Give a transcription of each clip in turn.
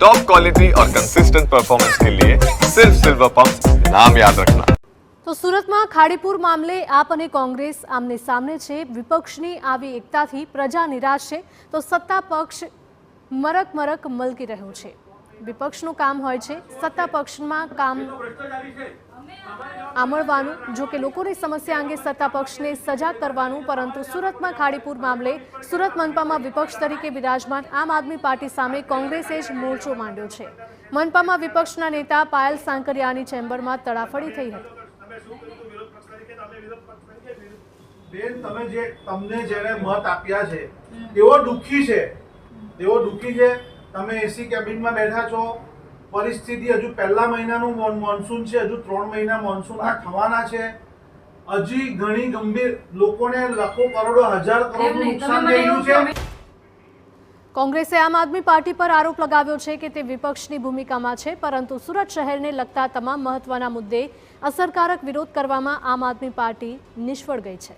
Top quality और consistent performance के लिए सिर्फ सिल्वर पंप नाम याद रखना। તો સુરતમાં ખાડીપુર મામલે આપ અને કોંગ્રેસ આમને સામને છે। વિપક્ષની આવી એકતાથી પ્રજા નિરાશ છે તો સત્તા પક્ષ મરક મલકી રહ્યો છે। વિપક્ષનું કામ હોય છે સત્તા પક્ષમાં કામ આમળવાનું, જો કે લોકોની સમસ્યા અંગે સત્તા પક્ષને સજાગ કરવાનું। પરંતુ સુરતમાં ખાડીપુર મામલે સુરત મનપામાં વિપક્ષ તરીકે બિરાજમાન આમ આદમી પાર્ટી સામે કોંગ્રેસે જ મોરચો માંડ્યો છે। મનપામાં વિપક્ષના નેતા પાયલ સાંકરિયાની ચેમ્બરમાં તડાફડી થઈ હતી। બેન, તમને જેને મત આપ્યા છે તેઓ દુઃખી છે। તમે એસી કેબિનમાં બેઠા છો। પરિસ્થિતિ હજુ પહેલા મહિનાનું મોન્સૂન છે, હજુ 3 મહિના મોન્સૂનના થવાના છે। હજી ઘણી ગંભીર લોકોને લાખો કરોડો હજાર કરોડનું નુકસાન થઈ રહ્યું છે। કોંગ્રેસે આમ આદમી પાર્ટી પર આરોપ લગાવ્યો છે કે તે વિપક્ષની ભૂમિકામાં છે, પરંતુ સુરત શહેરને લગતા તમામ મહત્વના મુદ્દે અસરકારક વિરોધ કરવામાં આમ આદમી પાર્ટી નિષ્ફળ ગઈ છે।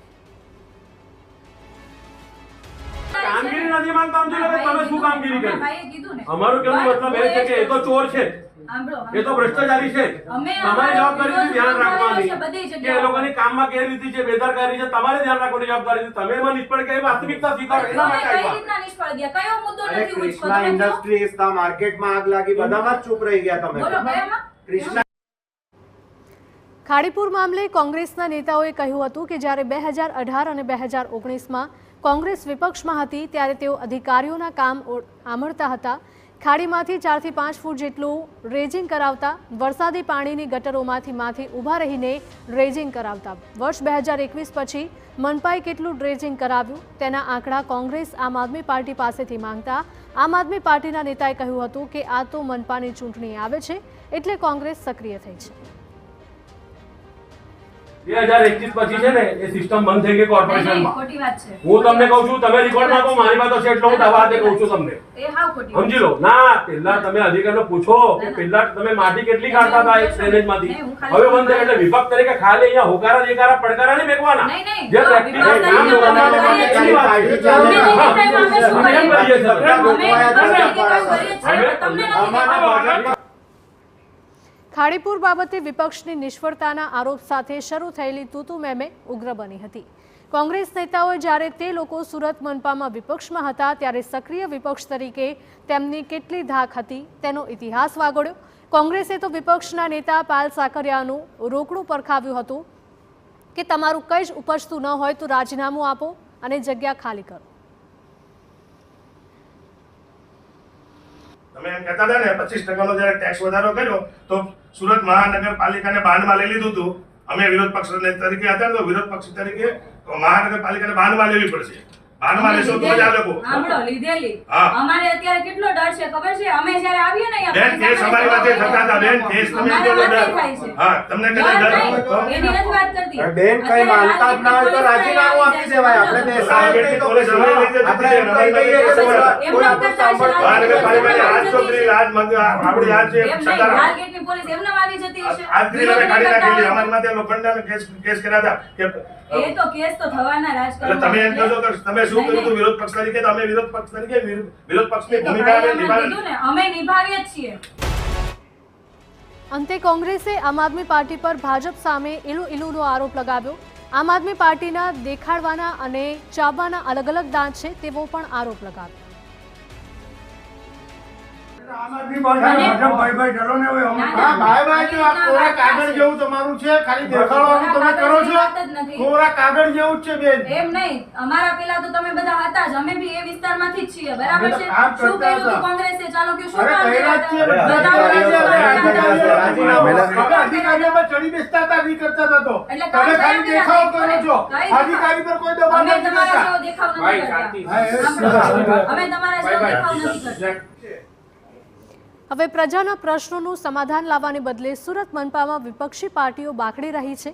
કામગીરી નથી માંગતા હું કે તમે શું કામગીરી કરી? ભાઈએ કીધું ને, અમારું કેવું મતલબ એ છે કે એ તો ચોર છે, એ તો ભ્રષ્ટાચારી છે। તમારી જવાબદારી ધ્યાન રાખવાની કે એ લોકોની કામમાં ગેરરીતિ છે, બેદરકારી છે, તમારે ધ્યાન રાખવાની જવાબદારી છે। તમે એમાં નિષ્ફળ ગયા, વાસ્તવિકતા સ્વીકારો। એના માટે કઈ રીતના નિષ્ફળ ગયા? કયો મુદ્દો નથી ઉઠ્યો? કૃષ્ણા ઇન્ડસ્ટ્રીઝ ના માર્કેટમાં આગ લાગી, બધામાં ચૂપ રહી ગયા તમે। બોલો કયામાં? કૃષ્ણા ખાડીપુર મામલે કોંગ્રેસના નેતાઓએ કહ્યું હતું કે જ્યારે 2018 અને 2019માં કોંગ્રેસ વિપક્ષમાં હતી ત્યારે તેઓ અધિકારીઓના કામ આમળતા હતા। ખાડીમાંથી 4 થી 5 ફૂટ જેટલું રેજિંગ કરાવતા, વરસાદી પાણીની ગટરોમાંથી ઊભા રહીને રેજિંગ કરાવતા। વર્ષ 2021 પછી મનપાએ કેટલું ડ્રેજિંગ કરાવ્યું તેના આંકડા કોંગ્રેસ આમ આદમી પાર્ટી પાસેથી માંગતા આમ આદમી પાર્ટીના નેતાએ કહ્યું હતું કે આ તો મનપાની ચૂંટણી આવે છે એટલે કોંગ્રેસ સક્રિય થઈ છે। 2021 પછી છે ને એ સિસ્ટમ બંધ થઈ ગઈ કોર્પોરેશનમાં। ખોટી વાત છે। હું તમને કહું છું, તમે રેકોર્ડ માં કહો, મારી વાત છે એટલે હું દવાતે કહું છું તમને। એ હાવ ખોટી વાત સમજી લો ના, પહેલા તમે અધિકારીને પૂછો કે પહેલા તમે માટી કેટલી કાઢતા હતા એક ડ્રેનેજમાંથી, હવે બંધ થઈ એટલે વિભાગ તરીકે ખાલી અહીંયા હોકારા દેકારા પડકારા નહીં મેકવાના। જે પ્રેક્ટિકલ કામ લોકોના માટે કેટલી વાત છે। ખાડીપુર બાબતે વિપક્ષની નિષ્ફળતાના આરોપ સાથે શરૂ થયેલી તૂતુ મેમે ઉગ્ર બની હતી। કોંગ્રેસ નેતાઓએ જ્યારે તે લોકો સુરત મનપામાં વિપક્ષમાં હતા ત્યારે સક્રિય વિપક્ષ તરીકે તેમની કેટલી ધાક હતી તેનો ઇતિહાસ વાગોળ્યો। કોંગ્રેસે તો વિપક્ષના નેતા પાયલ સાંકરિયાનું રોકડું પરખાવ્યું હતું કે તમારું કંઈ જ ઉપજતું ન હોય તો રાજીનામું આપો અને જગ્યા ખાલી કરો। તમે એમ કહેતા હતા ને 25% નો જ્યારે ટેક્સ વધારો કર્યો તો સુરત મહાનગરપાલિકાને બાંધમાં લઈ લીધું હતું। અમે વિરોધ પક્ષ તરીકે હતા તો વિરોધ પક્ષ તરીકે મહાનગરપાલિકાને બાંધમાં લેવી પડશે। બાંધમાં લેશો તો જ આ લોકો સાંભળો લીધેલી। અમારે અત્યારે કેટલો ડર છે ખબર છે? અમે જ્યારે આવીએ ને બેન કેસ અમારી વાતે થતા હતા બેન, કેસ તમે કેવો ડર? હા, તમને કઈ ડર? એની નથી વાત કરતી બેન, કઈ માનતા જ ના હોય તો રાજીનામું આપી દેવાય। આપણે બેસાય નહીં તો પોલીસ અમે લઈ જતી આપણે છે, એમ કહી દઈએ કે મહાનગરપાલિકાની આજ ચોકડી આજ આપણી આજ છે એમ નહીં, સત્તા માર્કેટની પોલીસ એમને આવી જતી હશે। આજ દિન અમે કાઢી નાખેલી અમારી માથે લોખંડના કેસ કર્યા હતા કે એ તો કેસ તો થવાના રાજકારણ। તમે એમ કહો કે તમે શું કર્યું હતું વિરોધ પક્ષ તરીકે? તો અમે વિરોધ પક્ષ તરીકે વિરોધ પક્ષની ભૂમિકા નિભાવી। અમે નિભાવીએ જ છીએ। અંતે કોંગ્રેસે આમ આદમી પાર્ટી પર ભાજપ સામે ઇલુનો આરોપ લગાવ્યો। આમ આદમી પાર્ટીના દેખાડવાના અને ચાવવાના અલગ અલગ દાંત છે તેવો પણ આરોપ લગાવ્યો। આમ આદમી પાર્ટી ભાઈ ડરો ને હવે ભાઈ તો આ કોરા કાગળ જેવું તમારું છે, ખાલી દેખાડવાનું તમે કરો છો। કોરા કાગળ જેવું જ છે બેન। એમ નહીં, અમારા પેલા તો તમે બધા હતા જ, અમે બી એ વિસ્તારમાંથી જ છીએ, બરાબર છે? શું કર્યું હતું કોંગ્રેસે? ચાલો કે શું કામ કર્યા હતા? અધિકારીઓમાં ચડી બેસતા હતા, નહીં કરતા હતા તો એટલે તમે ખાલી દેખાવ કરો છો। કઈ અધિકારી પર કોઈ દબાણ અમે નથી તમારા કરતા। જેવો દેખાવ નથી કરતા। અમે તમારા જેવો દેખાવ નથી કરતા। હવે પ્રજાના પ્રશ્નોનું સમાધાન લાવવાને બદલે સુરત મનપામાં વિપક્ષી પાર્ટીઓ બાખડી રહી છે।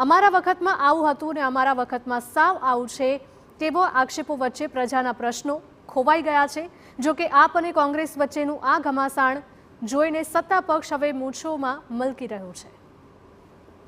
અમારા વખતમાં આવું હતું ને અમારા વખતમાં સાવ આવું છે તેવો આક્ષેપો વચ્ચે પ્રજાના પ્રશ્નો ખોવાઈ ગયા છે। જો કે આપ અને કોંગ્રેસ વચ્ચેનું આ ઘમાસાણ જોઈને સત્તા પક્ષ હવે મૂછોમાં મલકી રહ્યો છે।